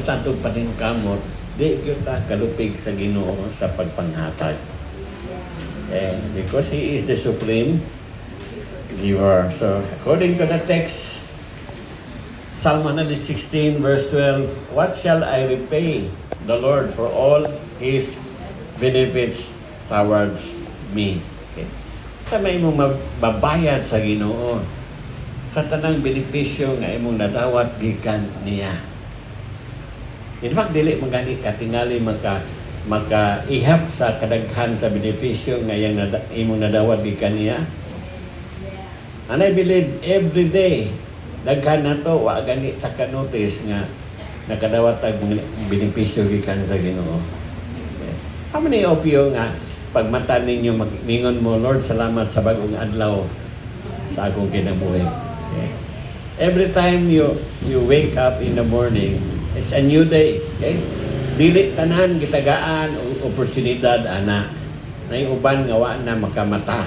Santo pa rin kamot, di kita kalupig sa Ginoo sa pagpanghatag. Because He is the supreme giver. So, according to the text, Psalm 116 verse 12, what shall I repay the Lord for all His benefits towards me? Okay. Sa may mong mababayad sa Ginoo, sa tanang benepisyo nga imong nadawat gikan niya. In fact, dili magani katingali maka-ihap sa kadaghan sa benepisyo nga imong nadawat gikan niya. And I believe every day daghan na to wa gani ta ka-notice nga nakadawat tag benepisyo gikan sa Ginoo. Okay. How many of you nga pagmata ninyo mingon mo, Lord, salamat sa bagong adlaw sa akong kinabuhi. Okay. Every time you wake up in the morning, it's a new day. Okay? Dili tanan gitagaan o oportunidad ana. May uban nga wa na makamata.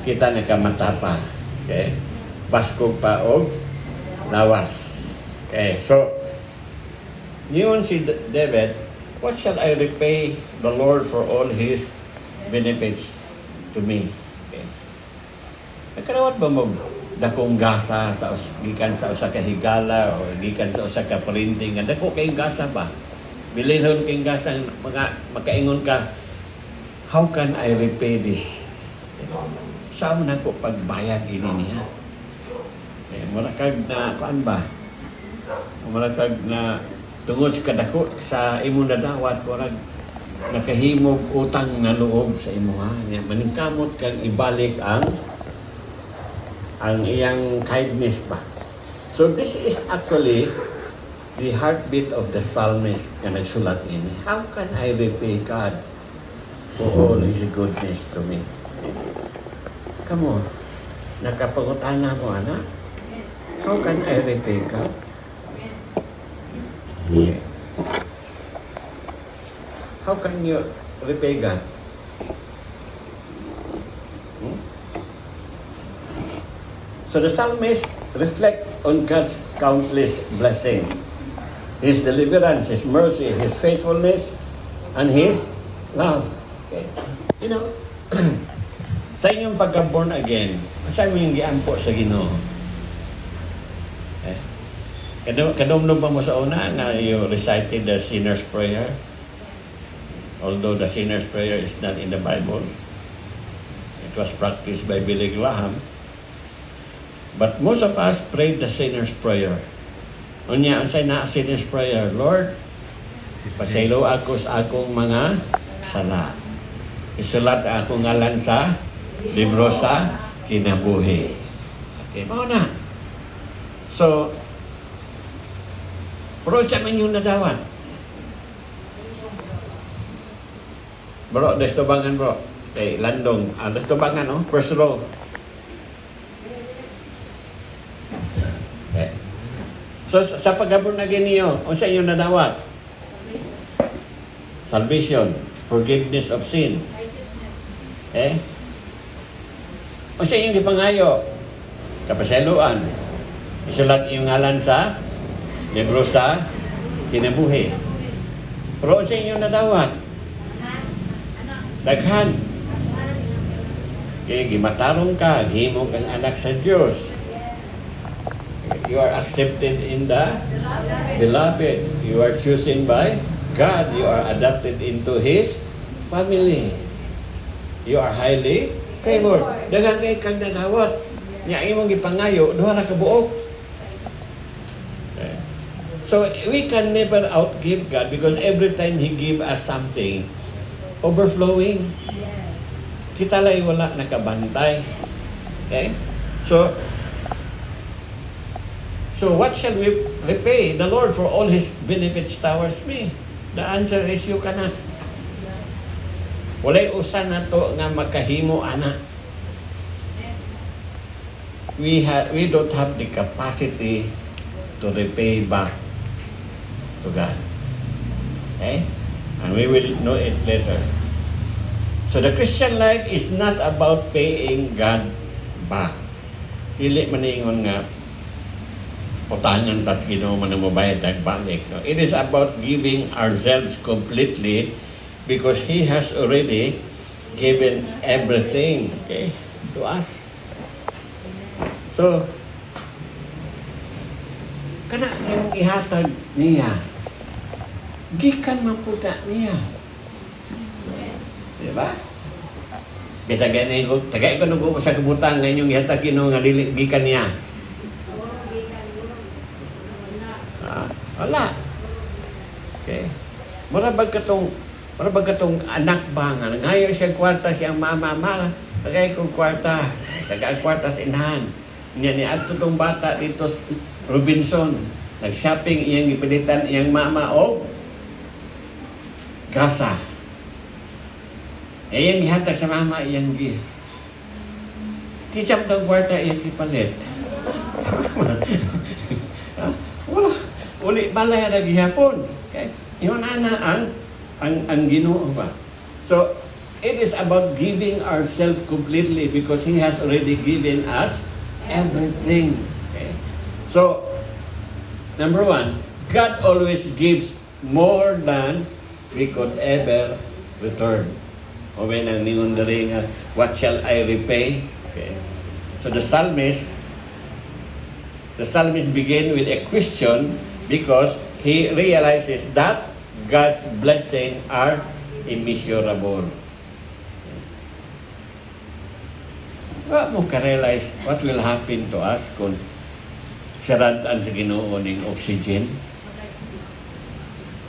Kita nakamata pa. Okay? Baskog pa og lawas. Okay. So, niyon si David, what shall I repay the Lord for all His benefits to me? Okay. Nagkarawat ba mo dakong gasa sa gikan sa usa ka higala o gikan sa usa ka printing nga dako kay gasa ba bilihon kay gasa makaingon ka, how can I repay this? Saan na ko pagbayad ini niya? Murakag na kuan ba? Murakag na tungod sa kadako sa imong nadawat murag nakahimog utang na loob sa imuha. Maningkamot kang ibalik ang iyang kindness pa. So this is actually the heartbeat of the psalmist na nagsulat ini. How can I repay God for all His goodness to me? Come on. Nakapangutana mo, anak? How can I repay God? How can you repay God? So the psalmist reflect on God's countless blessing, His deliverance, His mercy, His faithfulness, and His love. Okay. You know, sa inyong pagka-born again, saan mo yung giampo sa Ginoo? Okay. Kadumdum pa mo sa una na you recited the sinner's prayer? Although the sinner's prayer is not in the Bible, it was practiced by Billy Graham. But most of us prayed the sinner's prayer. Unya, ang na sinner's prayer, Lord, pasaylo ako sa akong mga sala. Isulat ako ngalan sa libro sa kinabuhi. Okay, mao na. So, bro, siya man yung nadawat. Bro, destobangan bro. Okay, landong. Destobangan, no? First row. Okay. So, sa pagkabor na giniyo, unsa inyong nadawat? Salvation, forgiveness of sin. Okay? Unsa inyong gipangayo? Kapasaluan. Isulat iyong ngalan sa libro sa kinabuhi. Pero unsa inyong nadawat? Daghan. Okay, gimatarong ka, gihimo kang anak sa Dios. You are accepted in the beloved. You are chosen by God. You are adopted into His family. You are highly favored. Daghang kay kang nadawat. Nya imong gipangayo duha ra ka buok. Okay. So we can never outgive God because every time He give us something, overflowing. Kita lay wala nakabantay. Okay? So what shall we repay the Lord for all His benefits towards me? The answer is you cannot. Walay usa na to nga makahimo ana. We don't have the capacity to repay back to God. Okay? And we will know it later. So the Christian life is not about paying God back. Dili maningon nga utangan tas Ginoo man ang mabayad tag balik. No? It is about giving ourselves completely because He has already given everything, okay, to us. So, kana yung ihatag niya, gikan man po niya. Diba? Tagay ko nag-uusap sa kabutang ngayon yung ihatag Ginoo nga dili gikan niya. Wala. Okay. Mura bag katong anak ba nga ngayon siya kwarta siyang mama tagay kong kwarta kwarta sa inahan niya ni adto tong bata dito Robinson nag-shopping iyang gipilitan iyang mama o gasa iyang gihatag sa mama iyang gift kichap ng kwarta iyang ipalit. Wala uli balay na gihapon. Okay? Yun ana ang Ginoo ba. So it is about giving ourselves completely because He has already given us everything. Okay? So number one, God always gives more than we could ever return. O may nang ningon diri nga, what shall I repay? Okay. So the psalmist begin with a question because he realizes that God's blessings are immeasurable. Wa mo ka-realize what will happen to us kung sirataan sa Ginoo ning oxygen?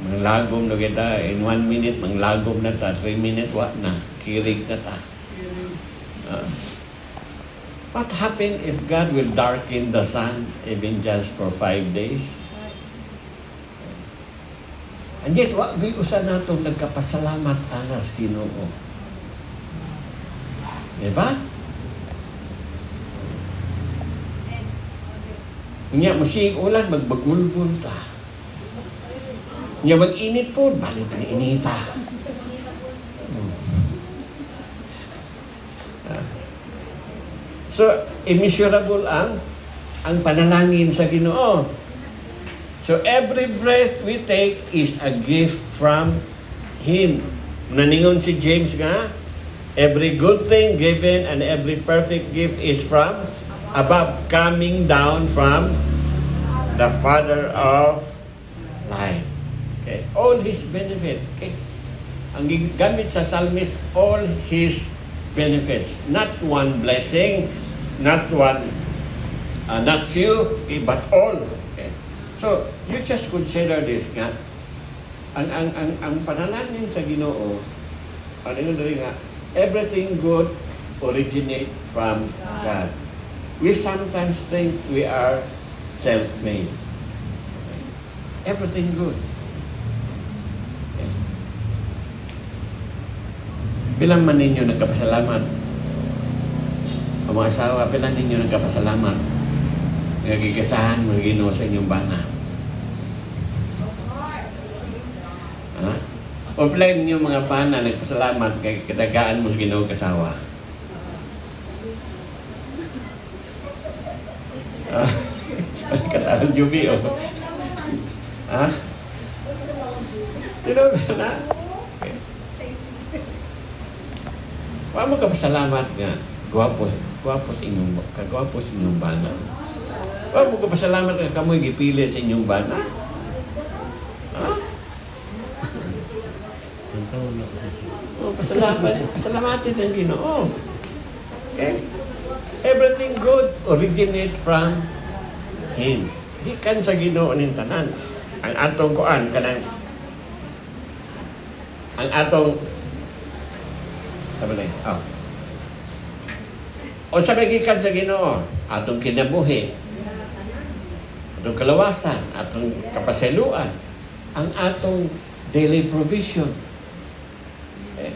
Manglagom na kita, in 1 minute, manglagom na ta, 3 minutes, na, kirig na ta. What happened if God will darken the sun even just for 5 days? And yet, usa nato nagkapasalamat ana sa Ginoo. Diba? Nya masig ulan magbagulbol ta. Nya mag-init po, balik ni inita. So, immeasurable ang panalangin sa Ginoo. So, every breath we take is a gift from Him. Naningon si James nga, every good thing given and every perfect gift is from above, coming down from the Father of light. Okay? All His benefit. Okay? Ang gamit sa psalmist, all His benefits. Not one blessing, not few, okay, but all. Okay? So, you just consider this nga, ang panalangin sa Ginoo, ano yun nga, everything good originate from God. We sometimes think we are self-made. Okay? Everything good. Okay. Bilang man ninyo nagkapasalamat? Ang mga asawa, bilang ninyo nagkapasalamat? Nagkikisahan mo Ginoo sa inyong bana. Ha? O bilang ninyo mga bana nagpasalamat kay katagaan mo Ginoo kasawa. Mas kataon Jubi, oh. Ha? Sino ba na? Huwag mo kapasalamat nga. Gwapos inyong bana. Huwag mo kapasalamat nga kamoy gipilit sa inyong bana. Ha? Oh, pasalamatin ang Ginoo. Okay? Everything good originate from Him. Gikan sa Ginoo ning tanan. Ang atong kuan kanang ang atong sabi na o sabi gikan sa Ginoo atong kinabuhi, atong kalawasan, atong kapasaluan, ang atong daily provision. Okay?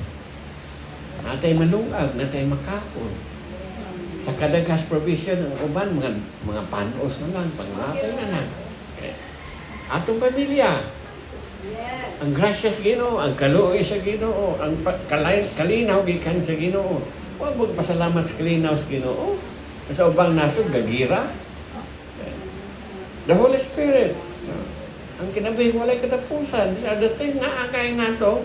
Natay malungag, natay makaon. Sa kadagas provision, ang uban, mga panos na lang, pangmatay na lang. Okay. Atong pamilya, ang gracias Ginoo, ang kaluoy sa Ginoo, ang kalinaw gikan sa Ginoo. Huwag magpasalamat sa kalinaw sa Ginoo. Sa ubang nasod, gagira. Okay. The Holy Spirit. Ang kinabuhi walay katapusan. These are the things na akay natong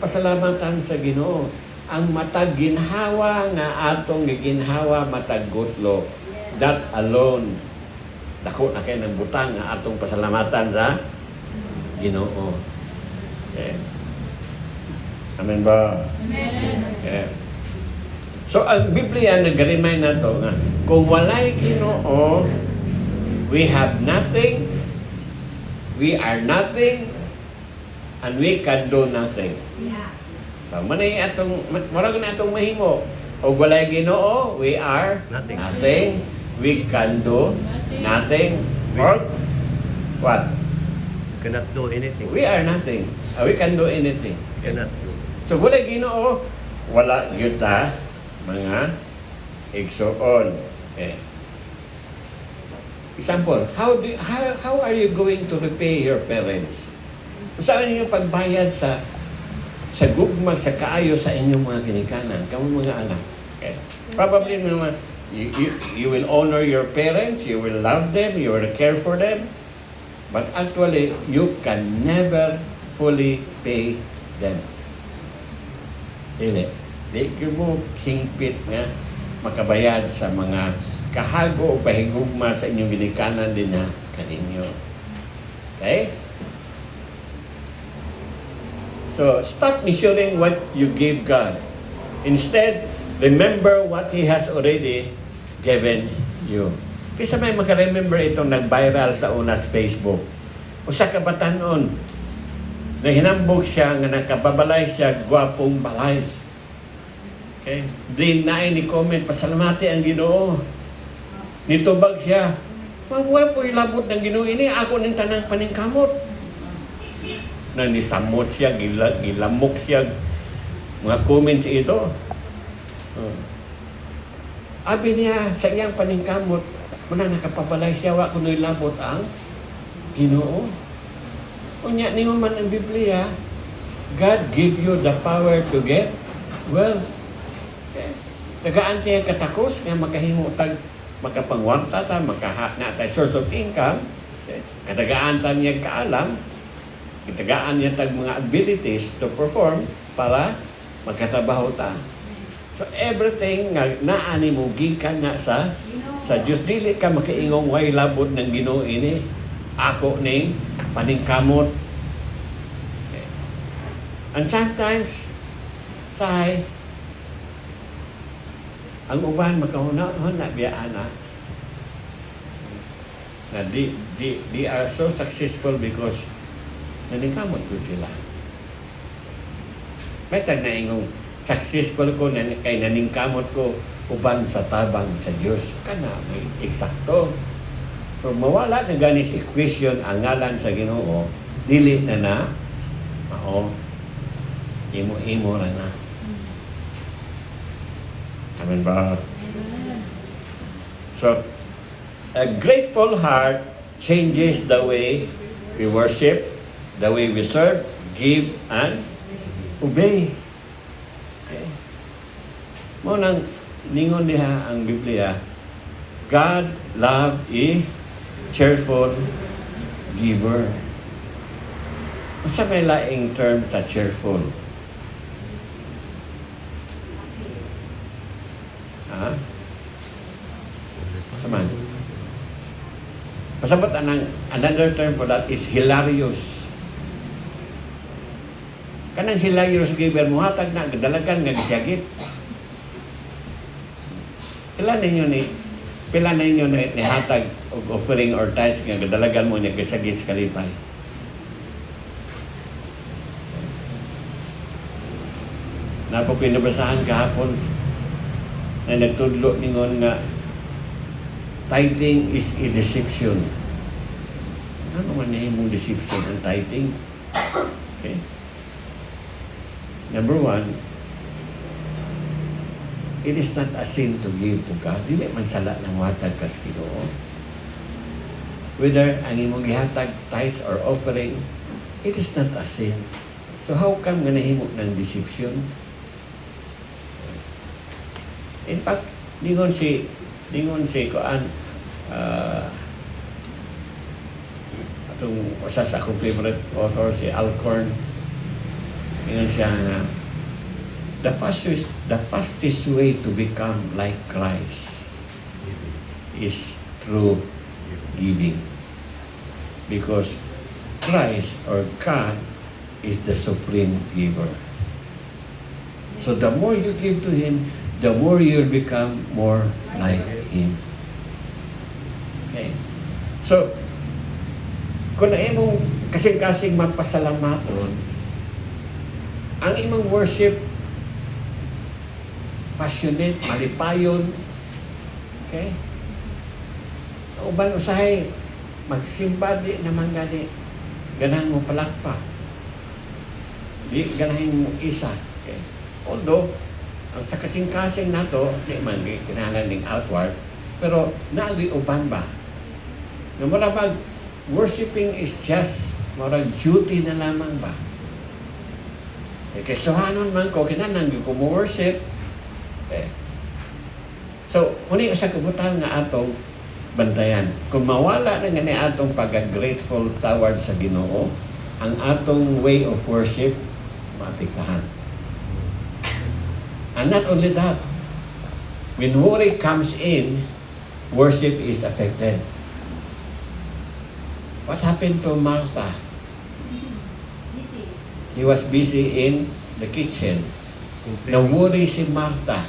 pasalamatan sa Ginoo. Ang matag ginhawa nga atong giginhawa matag gutlo. That alone dako na kay ng butang nga atong pasalamatan sa Ginoo. Okay. Amen ba? Amen. Okay. So ang Biblia nag-remind nato nga kung walay Ginoo, we have nothing, we are nothing, and we can do nothing. Yeah. So, manay atong, marag na atong mahimo. O walay Ginoo, we are Nothing. nothing. We can do nothing. Or what? Cannot do anything. We are nothing. We can do anything. Cannot do. So, walay Ginoo, wala gyud ta mga igsoon. Okay. Example, how are you going to repay your parents? Saan niyo pagbayad sa gugmag, sa kaayo sa inyong mga ginikanan, kamo mga anak? Okay. Probably naman, you will honor your parents, you will love them, you will care for them, but actually, you can never fully pay them. Dili. Di mo hingpit nga makabayad sa mga kahago o pahigugma sa inyong ginikanan din na kaninyo. Okay? So, stop measuring what you give God. Instead, remember what He has already given you. Kaysa may maka-remember itong nag-viral sa unas Facebook. Usa ka batanon, naghinambog siya nga nakababalay siya, gwapong balay. Okay? Di na ni comment, pasalamati ang Ginoo. Nitubag siya, mabuhay po ilabot ng Ginoo ini, ako ng tanang paningkamot. Na nisamot siya, gilamok siya, mga comments ito. Abi niya, sa iyang paningkamot, muna nakapabalay siya, wa kuno'y labot ang Ginoo. Unya, niyo man ang Biblia, God give you the power to get wealth. Okay. Tagaan siya katakos, nga makahimo tag makapangwanta ta, na ta source of income, okay. Katagaan ta niya kaalam, katagaan niya tag mga abilities to perform para magkatrabaho ta. So everything nga naani mo gikan na sa Diyos, dili ka makaingong way labot ng Ginoo ini. Ako ning paningkamot. Okay. And sometimes ang uban makahuna-huna na biyaan na they are so successful because naningkamot ko sila. May tag na ingong successful ko kay naningkamot ko uban sa tabang sa Diyos. Kana may eksakto. Pero mawala na ganis equation ang ngalan sa Ginoo, dili na mao imo ra na. Amen ba? So, a grateful heart changes the way we worship, the way we serve, give, and obey. Okay. Mo nang ningon diha ang Biblia, God love a cheerful giver. Sa may laing term sa cheerful? Ha? Saman. Pasabot another term for that is hilarious. Kanang hilarious giver mo hatag na dalagan nga gisyagit. Pila ninyo ni hatag og offering or tithes nga dalagan mo niya gisyagit sa kalipay. Napo pinabasahan kahapon na nagtudlo ningon nga tithing is a deception. Ano man na mong deception ang tithing? Okay. Number one, it is not a sin to give to God. Dili man sala ng watag kas Ginoo. Whether ang imong gihatag tithes or offering, it is not a sin. So how come nga nahimo ng deception? In fact, ningon si kuan itong usa sa akong favorite author, si Alcorn. Ingon siya nga, the fastest way to become like Christ is through giving. Because Christ or God is the supreme giver. So the more you give to Him, the more you'll become more like Him. Okay? So, kung na imong kasing-kasing mapasalamaton, ang imong worship, passionate, malipayon, okay? Uban usahay, magsimba di naman gani, ganahan mo palakpa. Di ganahin mo isa. Okay? Although, ang sa kasing-kasing nato, di man kinahanglan ning outward, pero naagi uban ba? Na marabag, worshiping is just marag duty na lamang ba? Kaya suhanon man ko, kinahanglan ko mo worship. Okay. So, muli sa kabutan nga atong bantayan. Kung mawala na nga ni atong pag-grateful towards sa Ginoo, ang atong way of worship, maapektahan. And not only that, when worry comes in, worship is affected. What happened to Martha? He was busy in the kitchen. Nawuri si Martha.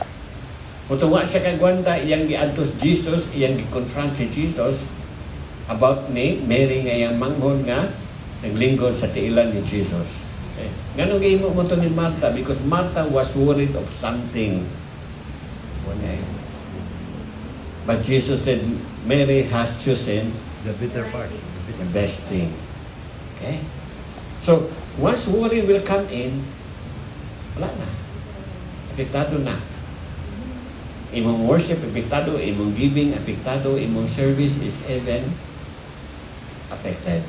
Putunga siya kagwanta, iyang giadtos Jesus, iyang gi-confront si Jesus about ni Mary nga iyang manghon nga naglingkod sa tiilan ni Jesus. Okay. Ganun gihimo mo to ni Martha because Martha was worried of something. Okay. But Jesus said, Mary has chosen The bitter part. the best thing. Okay? So, once worry will come in, wala na. Apektado na. Imong worship, apektado. Imong giving, apektado. Imong service is even affected.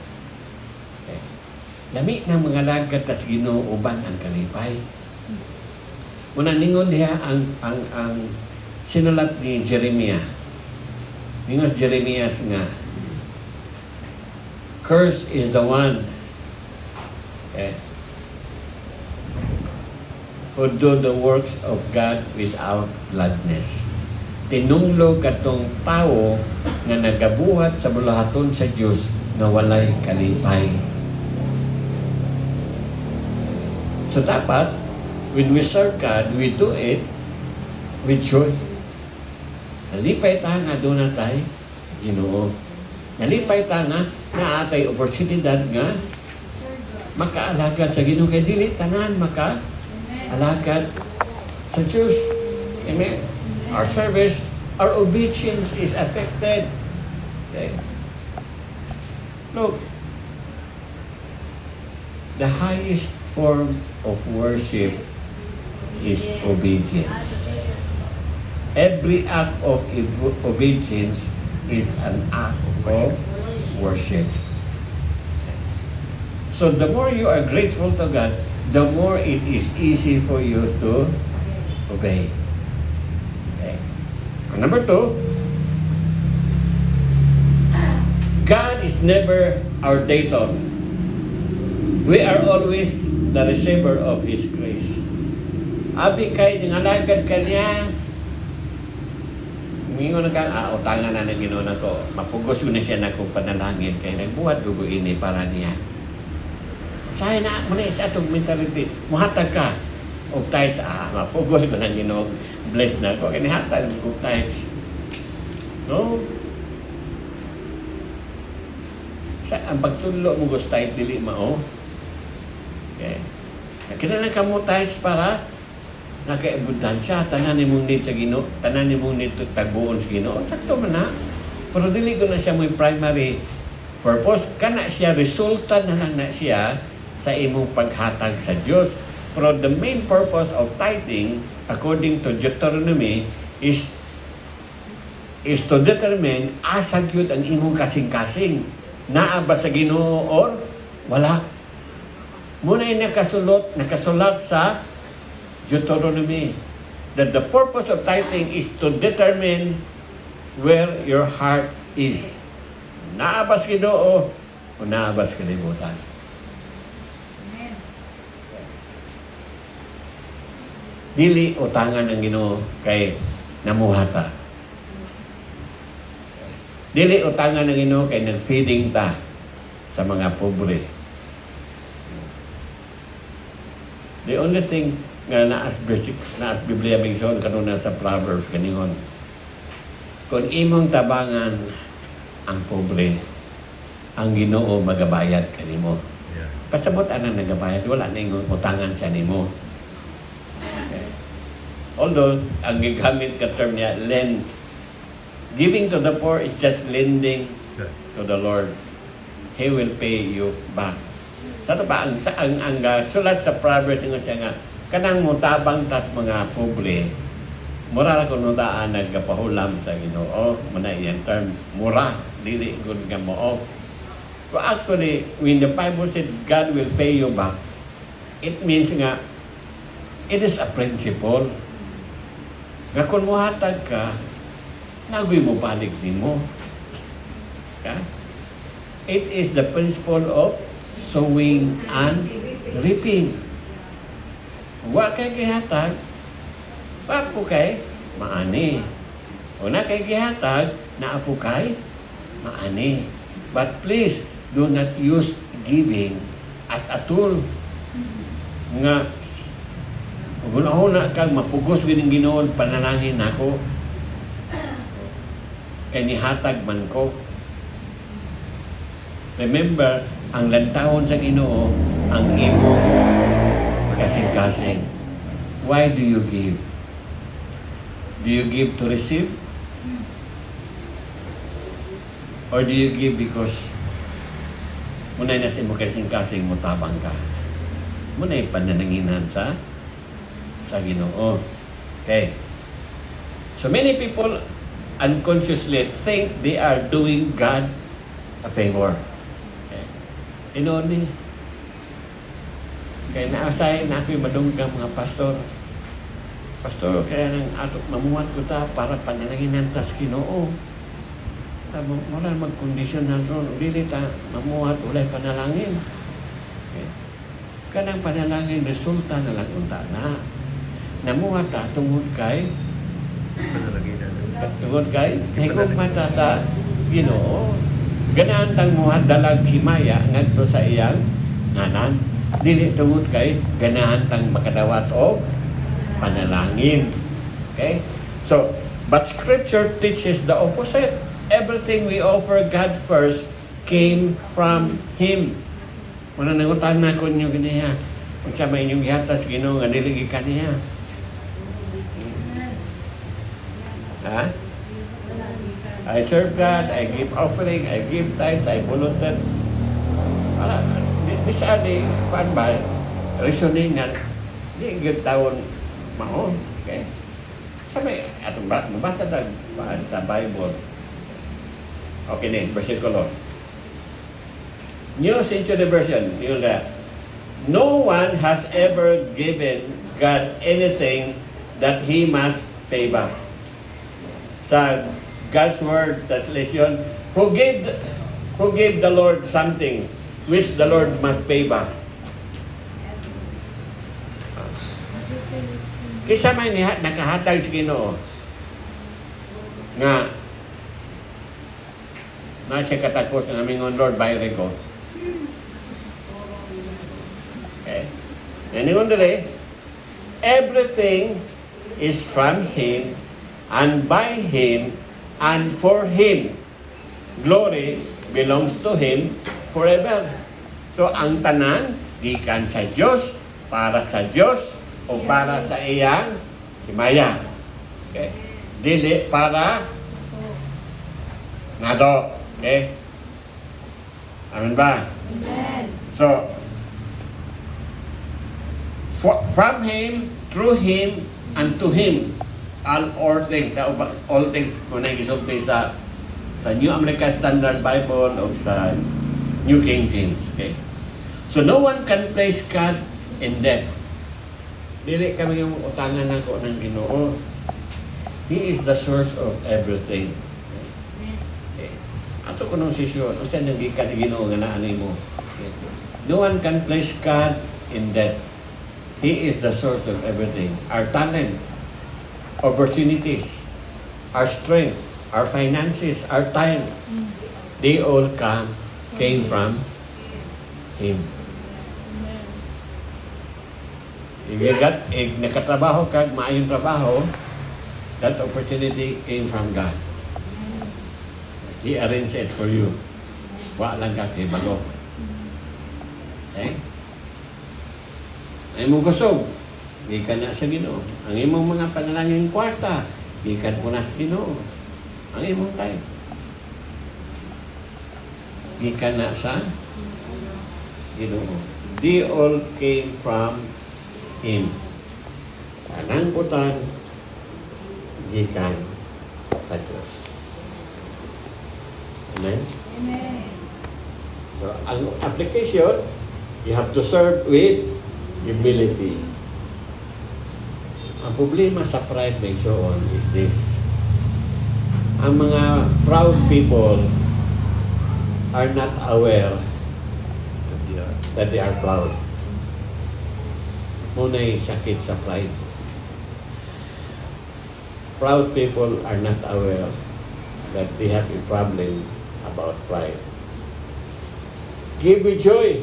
Okay. Lami ng mga lagad at Ginoo uban ang kalipay. Muna ningon diha ang sinulat ni Jeremiah. Ningon Jeremiah nga, curse is the one who do the works of God without gladness. Tinunglo katong tao nga nagabuhat sa bulahaton sa Dios na walay kalipay. So dapat, when we serve God, we do it with joy. Nalipay ta nga doon na tayo, Ginoo. Nalipay ta nga na atay oportunidad nga makaalagad sa Ginoo kay dili tanan alagad sa Diyos. Amen. Our service, our obedience is affected. Okay. Look, the highest form of worship is obedience. Every act of obedience is an act of worship. So the more you are grateful to God, the more it is easy for you to obey. Okay. Number 2, God is never our debtor. We are always the receiver of His grace. Abi kay ningalagad ka niya, mingon na ka, utangan na ng Ginoo na ko, mapugos ko na siya na kong panalangin kay nagbuhat gugo ini para niya. Say na mo na sa atong mentality, muhatag ka og tithes, mapugos ko na Ginoo, blessed na ko kay hatag og tithes. No? Sa ang pagtulo mo gusto tithes dili mao. Okay. Kinahanglan ka mo tithes para nakaibutansya, tanan nimong need sa Ginoo, tanan nimong need tagbuon sa Ginoo. Sakto man na. Pero dili ko na siya mo primary purpose. Kana siya, resulta na lang na siya sa imong paghatag sa Diyos. Pero the main purpose of tithing, according to Deuteronomy, is to determine asa gyud ang imong kasing-kasing. Naa ba sa Ginoo or wala? Muna yung nakasulat sa Deuteronomy that the purpose of tithing is to determine where your heart is. Naabas Ginoo o naabas kalibutan. Dili utangan ng Ginoo kay namuhata. Dili utangan ng Ginoo kay nag-feeding ta sa mga pobre. The only thing nga naas Biblia mingson kanuna sa Proverbs kaningon, kung imong tabangan ang pobre, ang Ginoo magabayad kanimo. Yeah. Pasabot anang nagabayad, wala na yung utangan siya nimo. Okay. Although, ang gigamit ka term niya, lend. Giving to the poor is just lending Yeah. to the Lord. He will pay you back. Tato pa, ang sulat sa Proverbs nga siya nga, kanang mutabang tas mga pobre, mura na kung nudaan nagkapahulam sa Ginoo. Muna yan term, mura, dili good ka mo. So actually, when the Bible said God will pay you back, it means nga, it is a principle. Nga kung muhatag ka, nagoy mo balik din mo. Okay? It is the principle of sowing and reaping. Wa kay gihatag, papo kay maani. O na kay gihatag, naapo kay maani. But please, do not use giving as a tool. Nga, una-una kang mapugos gining Ginoon, panalangin ako. Kay nihatag man ko. Remember, ang lantawon sa Ginoo, ang imong kasing-kasing. Why do you give? Do you give to receive? Or do you give because muna na sa mo kasing-kasing mo tabang ka? Muna yung panananginan sa Ginoo. Okay. So many people unconsciously think they are doing God a favor. Okay. Inoni. Kaya naasay na ako'y madunggang mga pastor. Pastor, kaya nang atok mamuhat ko ta para panalangin ta sa Ginoo. Mura mag-conditional ron. Dili ta mamuhat ulay panalangin. Okay. Kanang panalangin, resulta na lang unta na. Namuhat ta tungod kay tungod kay higugman ta sa Ginoo. Ganahan tang muhat dalag himaya ngadto sa iyang nganan. Dili tungod kay ganahan tang makadawat o panalangin. Okay? So, but Scripture teaches the opposite. Everything we offer God first came from Him. Muna nangutan na ko ninyo ganiya. Kung sa may inyong gihatas, Ginoo nga dili ka niya. Ha? I serve God, I give offering, I give tithes, I volunteer. These are the, reasoning nga, di good taon maon. Okay? Sa may, atong mabasa sa Bible. Okay din, versikulo. New Century Version, yun na. No one has ever given God anything that He must pay back. Sa God's Word translation, who gave the Lord something which the Lord must pay back. Kisa may nakahatag sa Ginoo nga na siya katapos ng aming Lord bayre ko. Okay. Ngayon dere, everything is from Him and by Him and for Him. Glory belongs to Him forever. So ang tanan gikan sa Dios, para sa Dios o para sa iyang himaya. Okay? Dili para nado. Okay? Amen ba? Amen. So, from Him, through Him, and to Him, all things, kung nag-isulti sa New American Standard Bible o sa New King James. Okay? So, no one can place God in debt. Dili kami yung utangan ako ng Ginoo. He is the source of everything. Okay. Ato ko nung sisyon, o siya nang gikan Ginoo nga naanay mo. No one can place God in that. He is the source of everything. Our talent, opportunities, our strength, our finances, our time, they all came from Him. If nakatrabaho ka, maayong trabaho, that opportunity came from God. He arranged it for you. Wa lang ka kay bago. Okay? Ay mong kusog, gikan na sa Ginoo. Ang imong mga panalangin kwarta, gikan mo na sa Ginoo. Ang imong time, gikan na sa Ginoo. They all came from Him. Kanang utang, gikan sa Diyos. Amen? Amen. So, ang application, you have to serve with humility. Ang problema sa pride may show on is this. Ang mga proud people are not aware That they are. that they are proud. Muna'y sakit sa pride. Proud people are not aware that they have a problem about pride. Give with joy.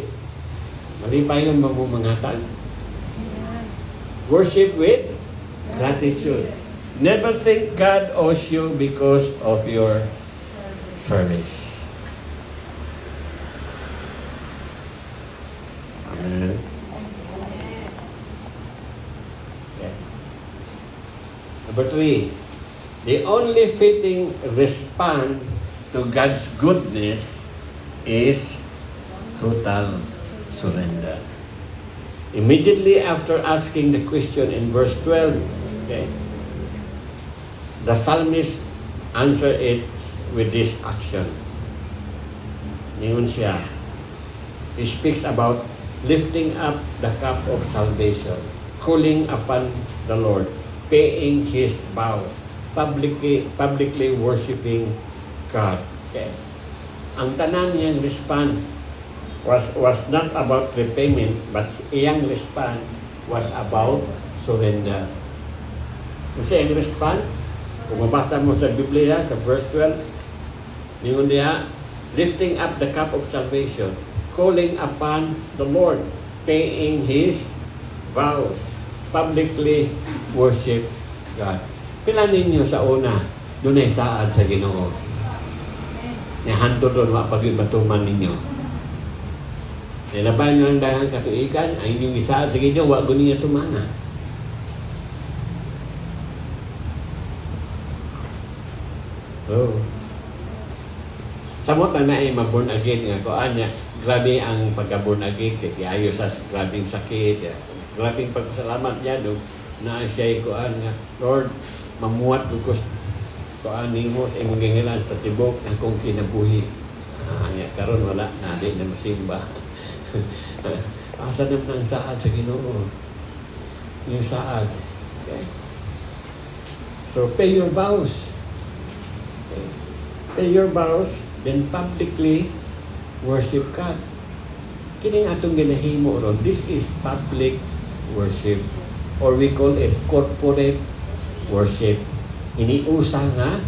Malipayon mamumangatan. Worship with gratitude. Never think God owes you because of your service. Amen. Okay. Number 3, the only fitting response to God's goodness is total surrender. Immediately after asking the question in verse 12, okay, the psalmist answered it with this action. Ningon siya. He speaks about lifting up the cup of salvation, calling upon the Lord, paying his vows, publicly worshiping God. Okay. Ang tanan niyang response was not about repayment, but iyang response was about surrender. Kung siya yung response, kung mabasa mo sa Biblia, sa verse 12, ningon niya, lifting up the cup of salvation, calling upon the Lord, paying His vows, publicly worship God. Pila ninyo sa una, doon ay saad sa Ginoo. Nihanto doon, pag yun matuman ninyo. Nilaban nyo ang dagang katuikan, ang inyong isaad sa Ginoo, wag niya tumana. So, samot na ay mag-born again nga ko anya, grabe ang pagka-born again, kaya ayos sa grabing sakit, grabing pagpasalamat niya, no, na siya ko nga, Lord, mamuhat ko kuan nimo sa imong gingilan sa tibok ng kong kinabuhi. Anya karon wala na di na masimba. Asa naman ang saad sa Ginoo? Yung saad. Okay? So pay your vows. Okay? Pay your vows, then publicly worship God. Kining atong ginahimo ron, this is public worship, or we call it corporate worship. Iniusa nga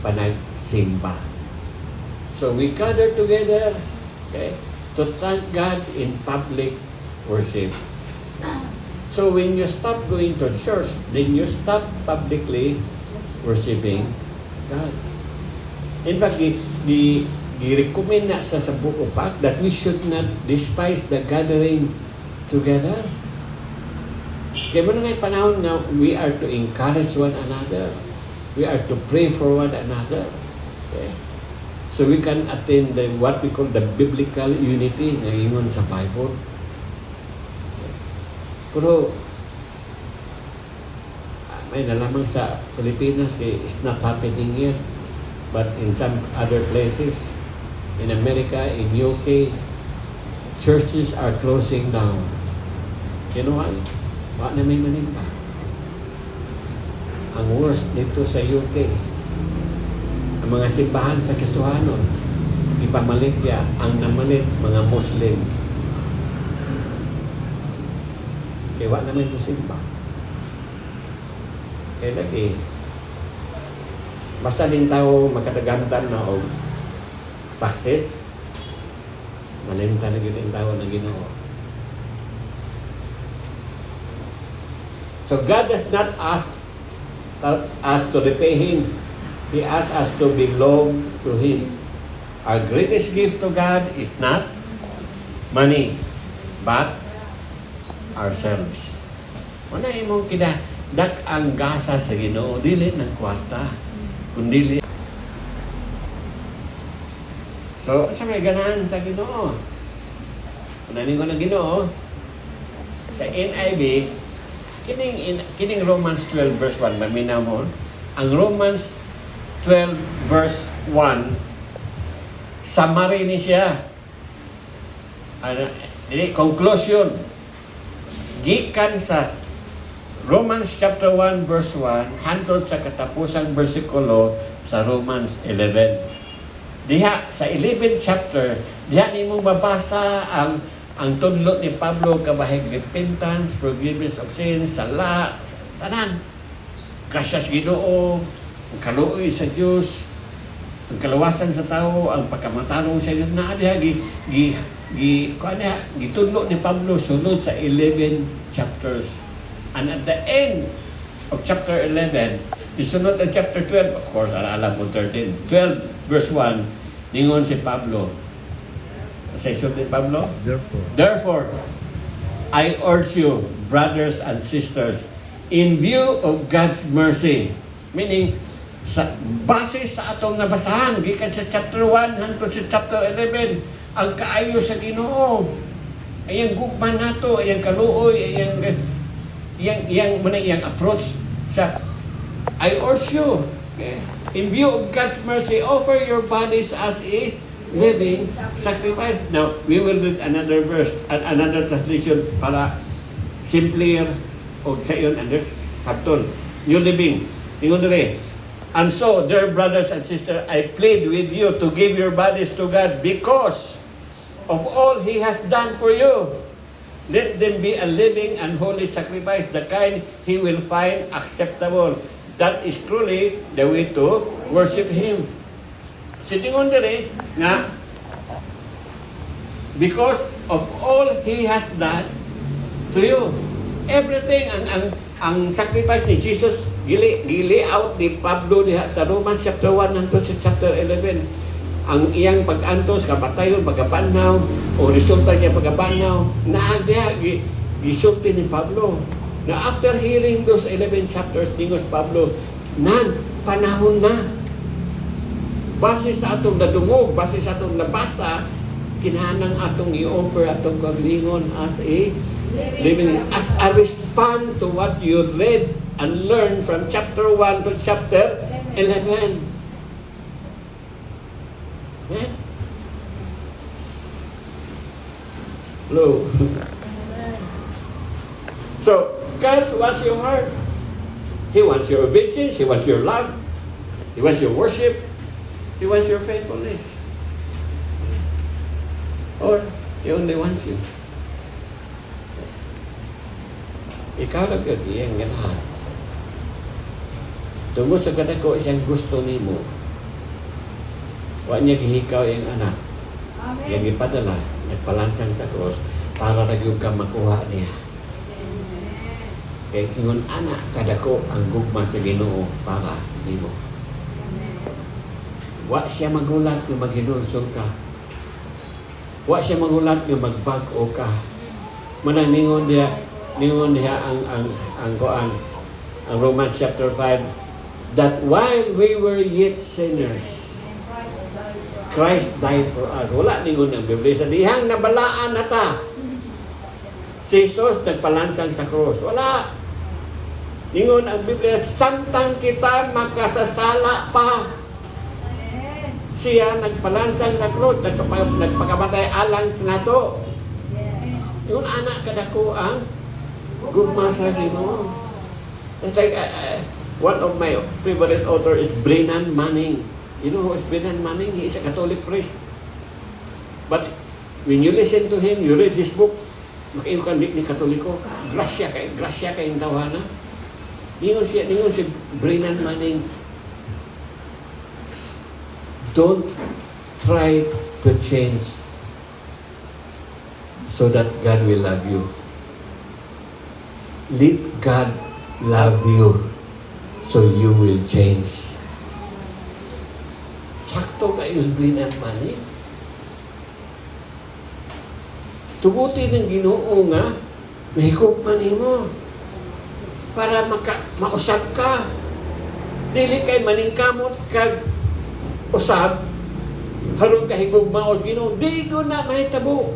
panagsimba. So we gather together, okay, to thank God in public worship. So when you stop going to church, then you stop publicly worshiping God. In fact, i-recommend na sa Book of Acts that we should not despise the gathering together. Kaya mo na may panahon na we are to encourage one another. We are to pray for one another. Okay? So we can attain what we call the biblical unity na ingon sa Bible. Okay. Pero may nalamang sa Pilipinas, it's not happening here. But in some other places, in America, in UK, churches are closing down. You know why? Wala na may manimba. Ang worst dito sa UK, ang mga simbahan sa Kristohanon, ipamalit niya ang namalit mga Muslim. Kaya wala naman ito simba. Kaya lagi, basta din tao makatagantan na o success, malimta na yun ang tao na Ginoo. So God does not ask us to repay Him. He asks us to belong to Him. Our greatest gift to God is not money, but ourselves. Wala imong kinadak ang gasa sa Ginoo, dili ng kwarta, kundi so, sa may ganahan sa Ginoo. Unanin ko ng Ginoo, sa NIV, kining Romans 12 verse 1, maminaw mo, ang Romans 12 verse 1, summary ni siya. Conclusion. Gikan sa Romans chapter 1 verse 1 hantod sa katapusang bersikulo sa Romans 11. Diha sa 11th chapter, diha nimong mabasa ang tudlo ni Pablo kabahig repentance, forgiveness of sins, sala, tanan. Gracias Ginoo, ang kaluoy sa Dios, ang kalawasan sa tao, ang pagkamatarong sa Diyos na diha gitudlo ni Pablo sulod sa 11 chapters. And at the end of chapter 11, isunod ang chapter 12, of course, alam mo 13, 12 verse 1, ningon si Pablo. Sa isunod ni Pablo? Therefore, I urge you, brothers and sisters, in view of God's mercy, meaning, base sa atong nabasahan, gikan sa chapter 1 hangtod sa chapter 11, ang kaayo sa Ginoo, ayang gugman nato, ayang kaluoy, iyang approach sa I urge you, okay, in view of God's mercy, offer your bodies as a living sacrifice. Now, we will read another verse, another translation para simpler o sa iyon under sabton. New Living. Ingon dere. And so, dear brothers and sisters, I plead with you to give your bodies to God because of all He has done for you. Let them be a living and holy sacrifice, the kind He will find acceptable. That is truly the way to worship Him. Sitingon dere nga, because of all He has done to you. Everything, ang sacrifice ni Jesus, gili out ni Pablo diha sa Romans chapter 1 hangtod sa chapter 11. Ang iyang pag-antos, kapatayon, pagkapanaw, o resulta niya pagkapanaw, naagya, gisulti ni Pablo. Na after hearing those 11 chapters, ningos Pablo, panahon na. Base sa atong nadungog, base sa atong nabasa, kinahanglan atong i-offer atong kaglingon as a living, as a response to what you read and learned from chapter 1 to chapter 11. Amen? Hello. So, God wants your heart. He wants your obedience. He wants your love. He wants your worship. He wants your faithfulness. Or, He only wants you. Ikaw lang yun, iyang ganahan. Tungkol sa kadako siyang gusto ni mo, wa niya gihikaw iyang anak. Amen. Iyang ipadala, nagpalansang sa cross, para nagyog ka makuha niya. Kaya ingon anak, kadako ang gugma sa Ginoo para nimo. Wa siya magulat nga maghinulsol ka. Wa siya magulat nga magbag-o ka. Manang ningon diha ang Romans chapter 5, that while we were yet sinners, Christ died for us. Wala ningon ang Biblia sa dihang nabalaan na ta. Si Jesus nagpalansang sa cross. Wala. Ningon ang Biblia, samtang kita makasasala pa, siya nagpalansang sa cross, nagpakamatay alang nato. Yung anak kadako ang gugma sa Ginoo. It's like, one of my favorite author is Brennan Manning. You know who is Brennan Manning? He is a Catholic priest. But when you listen to him, you read his book, makayo ka ni Katoliko, grasya kay yung tawana. Ningon si Brennan Manning, don't try to change so that God will love you. Let God love you so you will change. Sakto kayo si Brennan Manning. Tugutin ng Ginoo nga, mahigugman mo para mausap ka. Dili kay maningkamot kag usab, harong kahigugma o Ginoo, di ko na mahitabo.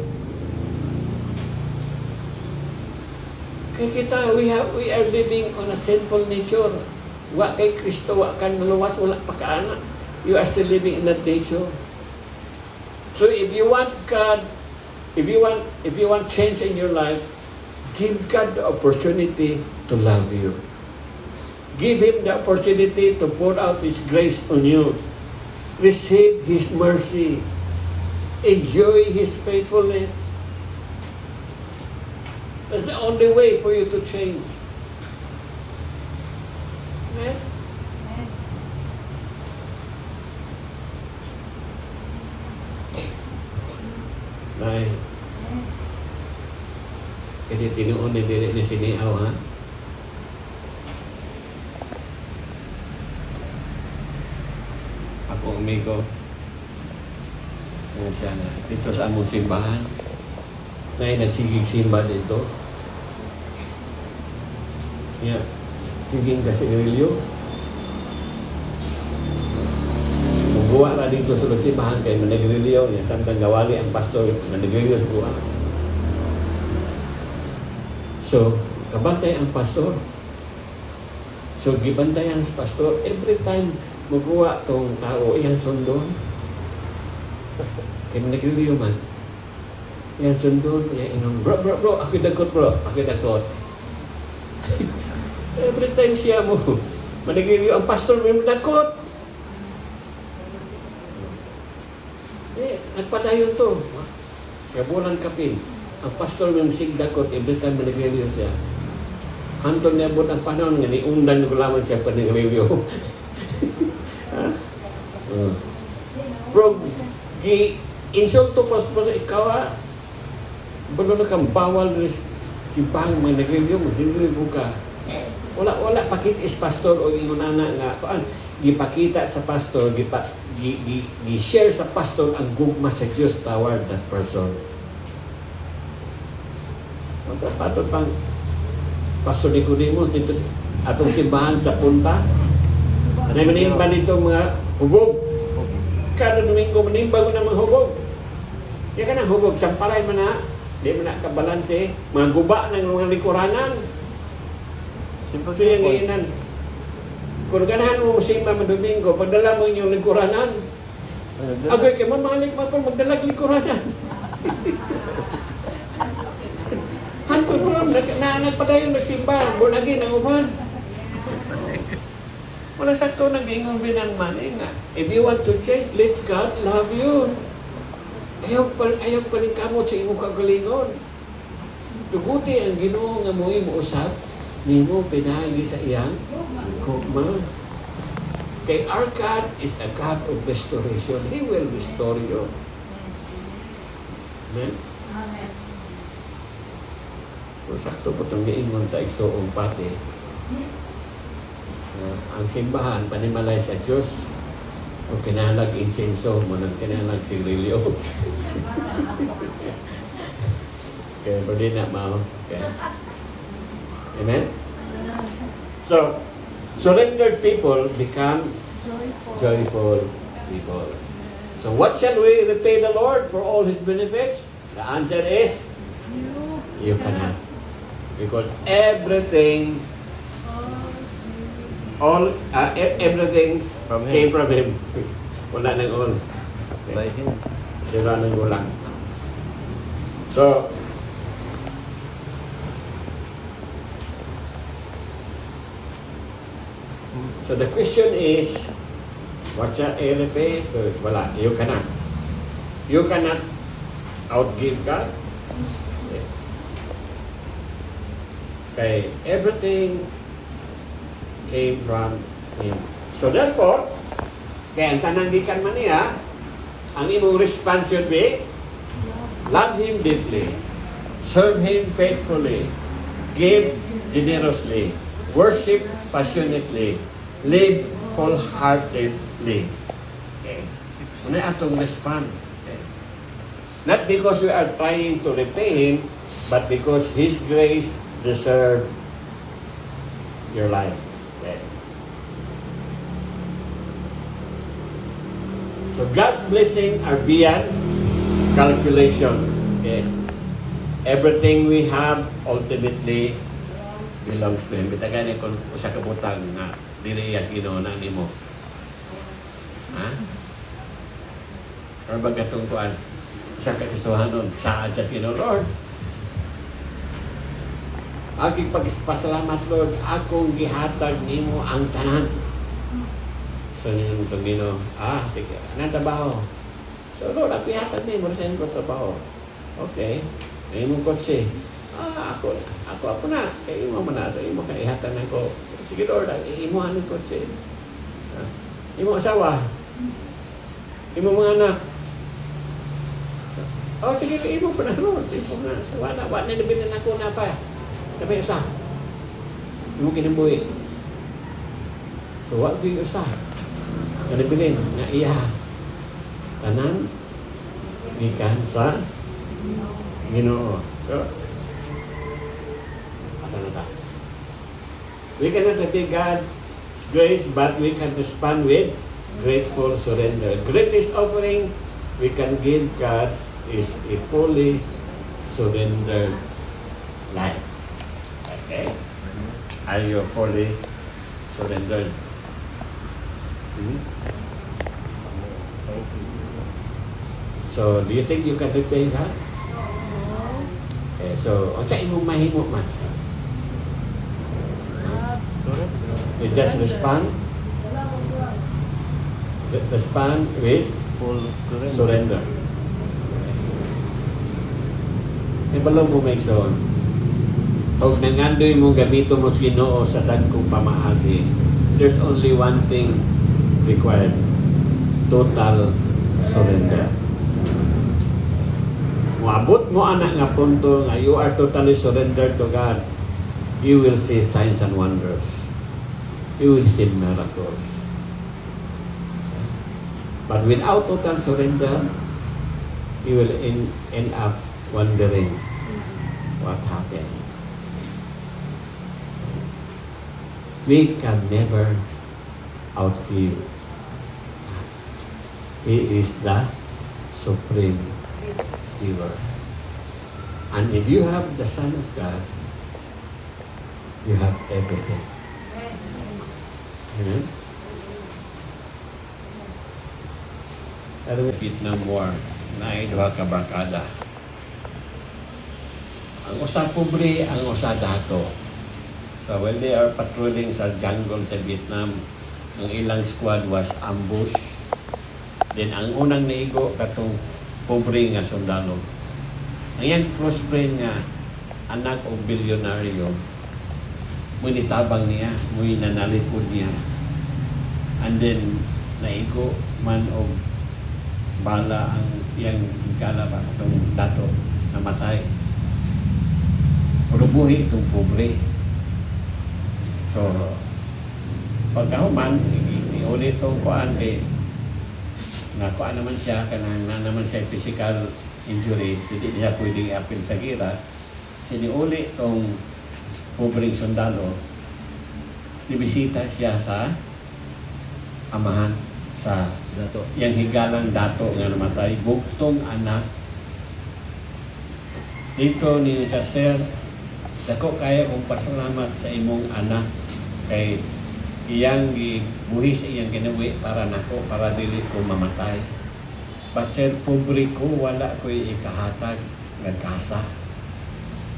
Kaya kita, we are living on a sinful nature. Wa kay Kristo, wa kan maluwas, wala pa kaana. You are still living in that nature. So if you want God, if you want change in your life, give God the opportunity to love you. Give Him the opportunity to pour out His grace on you. Receive His mercy. Enjoy His faithfulness. That's the only way for you to change. Amen? Nay, kasi tinuon ni dili ni siniaw, ha? Ako amigo. Ano siya na? Dito sa among simbahan. Nay, nagsigig simba dito. Yeah. Siging kasi Rilyo. Buwa na dito sa simbahan kay managrilyo niya. Samtang gawali ang pastor, managrilyo sa buwa. So, kabantay ang pastor. So, gibantay ang pastor. Every time magbuwa tong tao, iyang sundon. Kaya managrilyo man. Iyang sundon, iyang inong, bro, ako dakot bro, ako dakot. Every time siya mo, managrilyo ang pastor, may dakot. Nagpadayon to. Sa bulan kapin, ang pastor ng sigdakot, every time managrilyo siya. Hantong niabot ang panahon nga ni undan ko lamang siya pa nagrilyo. Bro, insulto pa sa ikaw ha. Balo na kang bawal na si Pang managrilyo, magrilyo ka. Wala pakitis pastor o ingunana nga. Gipakita sa pastor, gi-share sa pastor ang gugma sa Diyos toward that person. Patod pang Pastor Nicodemus dito atong simbahan sa punta. Anay manimba dito mga hubog. Kada Domingo manimba ko ng mga hubog. Yan ka ng hubog, samparay man na, di man na kabalanse, mga guba ng mga likuranan. So yung iinan. Kung ganahan mo simba mga Domingo, pagdala mo inyong lingkuranan, agoy kay mamalik mo kung magdalag lingkuranan. Hantod mo lang, nagpadayon nagsimba, bunagin ang uban. Wala sakto nag-ingon binanman, nga. If you want to change, let God love you. Ayaw pa rin kamot sa imong kagalingon. Tuguti ang Ginoo nga mo usap, nimo pinagi sa iyang kugma. Kay our God is a God of restoration. He will restore you. Amen? Kung sakto po itong giingon sa igsoong pati, ang simbahan, panimalay sa Diyos, kung kinalag insenso mo nang kinalag sirilyo. Kaya pwede na mao. Okay. Amen? So, surrendered people become joyful people. So what shall we repay the Lord for all His benefits? The answer is, you cannot. Because everything, everything From Him. came from Him. Wala nang all. By Him. Sila nang gulang. So, so the question is, what shall I repay? So, wala, you cannot. You cannot outgive God. Okay, everything came from Him. So therefore, kaya ang tanang gikan man niya, ang imong response should be, love Him deeply, serve Him faithfully, give generously, worship passionately, live wholeheartedly. Okay. Ano atong respond? Okay. Not because we are trying to repay Him, but because His grace deserve your life. Okay. So God's blessing are beyond calculation. Okay. Everything we have ultimately belongs to Him. Bitagan ni kung usa ka butang nga dili iya Ginoo na nimo. Ha? Or ba katong kuan usa ka kasuhanon sa sa Ginoo, Lord. Akong pagpasalamat, Lord, akong gihatag nimo ang tanan. So niyong Ginoo, sige, anong trabaho? So Lord, ako ihatag nimo sa inyo trabaho. Okay. May imong kotse. Ako na. Kaya imo man na. So imo kay ihatag nako. Sige Lord, imo anong kotse. Imo asawa. Imo mga anak. Sige, imo pa na Lord. Imo na. Wala na nabinin ako na pa. Nabi usa. Imo kinambuhi. So wag yung usa. Nabilin nga iya. Tanan gikan sa Ginoo. So, we cannot repay God's grace, but we can respond with grateful surrender. Greatest offering we can give God is a fully surrendered life. Okay? Are you fully surrendered? So, do you think you can repay God? Okay, so, sa imong mahimo man? You just respond? Respond with Full surrender. Ibalo mo may son. Pag nangandoy mo gamito mo Ginoo sa dagkong pamaagi, there's only one thing required. Total surrender. Moabot mo anak nga punto nga you are totally surrendered to God, you will see signs and wonders. You will see miracles. But without total surrender, you will end up wondering what happened. We can never outgive. He is the supreme giver. And if you have the Son of God, you have everything. Amen? Pero Vietnam War, naiduha ka barkada. Ang usa pobre, ang usa dato. So when they are patrolling sa jungle sa Vietnam, ang ilang squad was ambush. Then ang unang naigo katong pobre nga sundalo. Ang yan close friend nga anak o bilyonaryo, munitabang niya, muy nanalikod niya. And then naigo man og bala ang iyang hingkala ba itong dato namatay. Pero buhi itong pobre. So, pagkahuman, iulit itong kuhaan kay nakuha naman siya, kanang na naman siya physical injury, hindi niya pwedeng i-appeal sa gira. Siniuli itong pobreng sundalo, nibisita siya sa amahan sa Dato. yang higalang dato nga namatay, bugtong anak. Dito ni siya, Sir, dako kaya kong pasalamat sa imong anak kay iyang gibuhi sa iyang ginawi para nako, para dili ko mamatay. But sir, pobre ko, wala ko ikahatag nagkasa.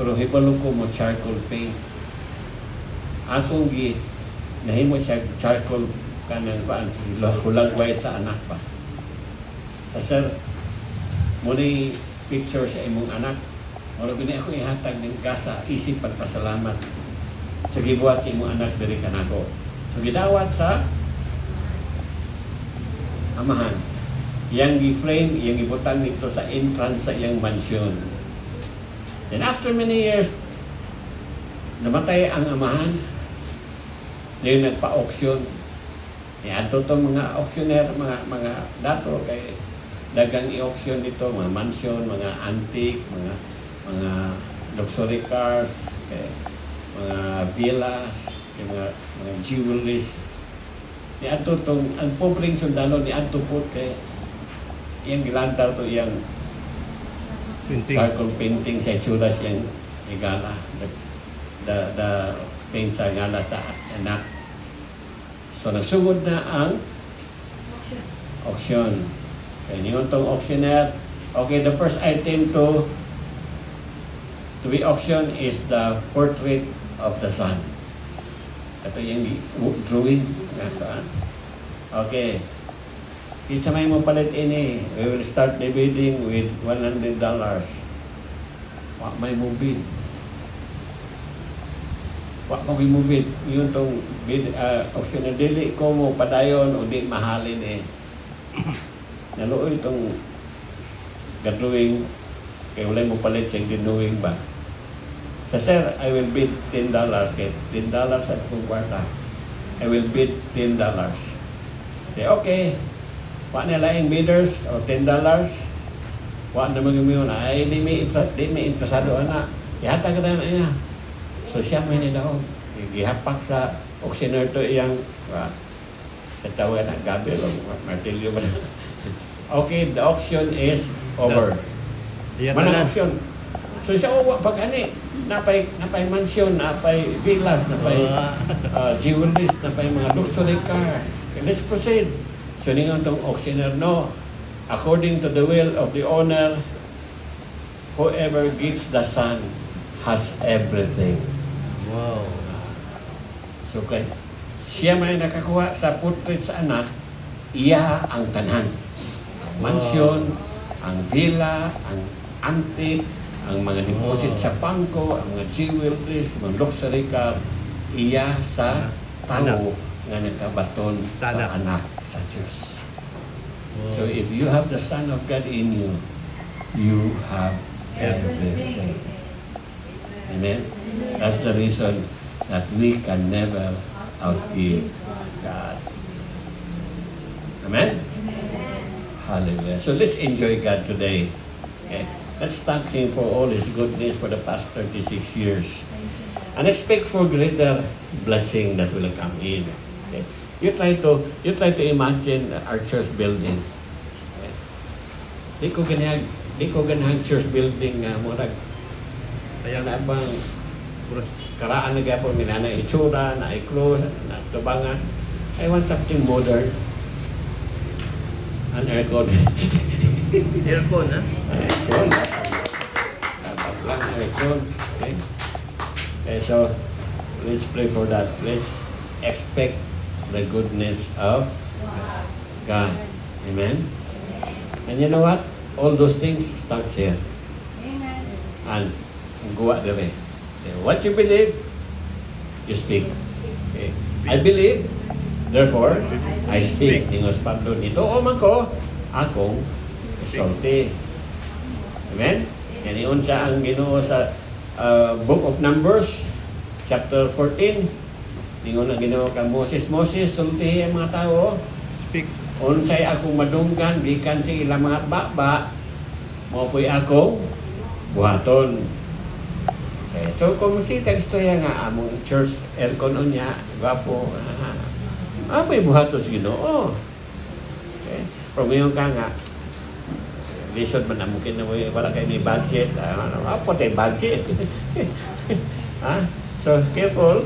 Pero hibalo ko mo charcoal paint. Akong nahimo siya charcoal kanang paan, hulagway sa anak pa. Sa sir, muli picture sa imong anak. Moro gani ako ihatag ng gasa isip pagpasalamat sa gibuhat sa imong anak diri kanako. So gidawat sa amahan. Yang gi-frame, yang ibutang nito sa entrance sa iyang mansion. Then after many years, namatay ang amahan. Ngayon nagpa-auction. Ato itong mga auctioneer, mga dato, kay dagang i-auction dito, mga mansion, mga antique, mga luxury cars, kay mga villas, kay mga jewelries. Ni ato itong, ang pobreng sundalo ni ato po kay iyang gilantaw to iyang circle painting sa itsura siyang igala. The paint sa igala sa anak. So nagsugod na ang auction. Kaya niyon tong auctioneer, okay, the first item to be auctioned is the portrait of the sun. Ito yung drawing. Okay. Kita may mo palit ini. We will start the bidding with $100. Wa may mo bid. Wa ko mo bid. Yun tong bid auction na dili ko mo padayon o di mahalin eh. Naluoy itong gadluwing kaya wala mo palit siyang ginuwing ba. Sa sir, I will bid $10 kaya $10 at kung kwarta. I will bid $10. Say, okay. Wa nila yung bidders o $10. Wa naman yung yun. Ay, di may interesado na. Ihatag na niya. So siya may nilaog. Gihapak sa auctioneer to iyang sa tawa na gabi o martilyo ba na. Okay, the auction is over. Manang auction. So siya pag ani, napay mansion, napay villas, napay jewelries, napay mga luxury car. Okay, let's proceed. So ningon tong auctioneer, no. According to the will of the owner, whoever gets the sun has everything. Wow. So kay siya may nakakuha sa portrait sa anak, iya ang tanan. Ang mansion, ang villa, ang antique, ang mga deposit sa bangko, ang mga jewelries, mga luxury car, iya sa tao nga nakabaton sa anak sa Diyos. So if you have the Son of God in you, you have everything. Amen? That's the reason that we can never outgive God. Amen? Hallelujah. So let's enjoy God today. Okay? Let's thank Him for all His goodness for the past 36 years. And expect for greater blessing that will come in. Okay? You try to imagine our church building. Okay? Di ko ganahang church building nga murag. Kaya na bang karaan na gapon nila na itsura, na i-close, na tubangan. I want something modern. An aircon. Aircon, ha? Aircon. Dapat lang aircon. Okay? Okay, so let's pray for that. Let's expect the goodness of God. Amen? And you know what? All those things starts here. Amen. And guwa dire. Okay, what you believe, you speak. Okay. I believe, therefore, I speak. Ningos Pablo, nito o man ko, akong isulti. Amen? Yan iyon siya ang Ginoo sa Book of Numbers, chapter 14. Ningon ang Ginoo ka Moses, sulti ang mga tao. Speak. Unsay akong madunggan, gikan sa ilang mga baba, mo po'y akong buhaton. Okay. So kung si tekstoya nga among church aircon unya, gwapo, may buhaton sa Ginoo. Okay. Pero ngayon ka nga, lisod man namukin na wala kayo ni budget. Apo tayo budget. Ha? So careful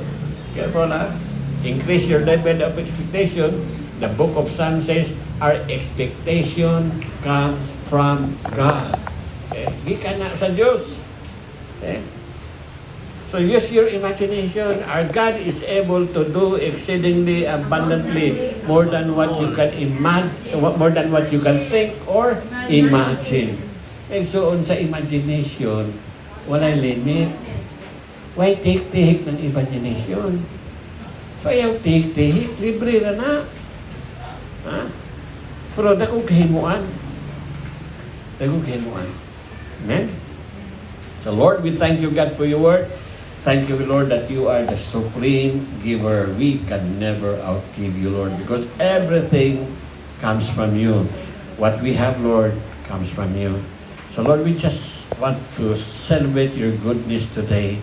ha? Increase your level of expectation. The book of Psalms says, our expectation comes from God. Okay? Gikan na sa Diyos. Okay? So use your imagination. Our God is able to do exceedingly abundantly more than what you can imagine, more than what you can think or imagine. Suon sa imagination, walay limit. Why take-tihik ng imagination? So ayaw take-tihik, libre na na. Ha? Pero dakong kahimuan. Dakong kahimuan. Amen? So Lord, we thank you, God, for your word. Thank you, Lord, that you are the supreme giver. We can never outgive you, Lord, because everything comes from you. What we have, Lord, comes from you. So Lord, we just want to celebrate your goodness today.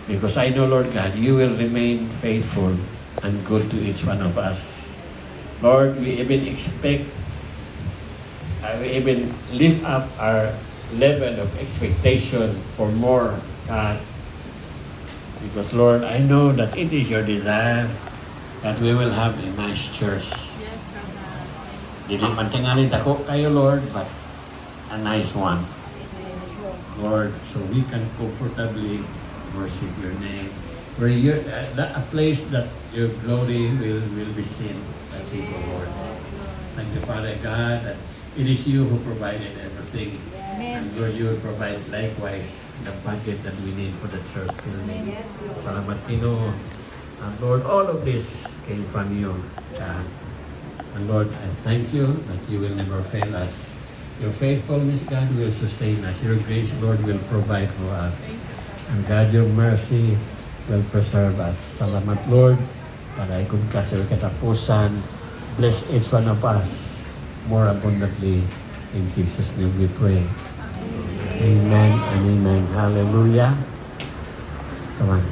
Because I know, Lord God, you will remain faithful and good to each one of us. Lord, we even we even lift up our level of expectation for more, God. Because, Lord, I know that it is your desire that we will have a nice church. Yes, Papa. Dili man tingali dako kayo, Lord, but a nice one. Lord, so we can comfortably worship your name. Where a place that your glory will be seen by people, Lord. Thank you, Father God, that it is you who provided everything. And Lord, you will provide likewise the budget that we need for the church building. Salamat, Pino. And Lord, all of this came from you, God. And Lord, I thank you that you will never fail us. Your faithfulness, God, will sustain us. Your grace, Lord, will provide for us. And God, your mercy will preserve us. Salamat, Lord. Taray kung kasi katapusan. Bless each one of us more abundantly. In Jesus' name we pray. Amen and amen. Hallelujah. Come on.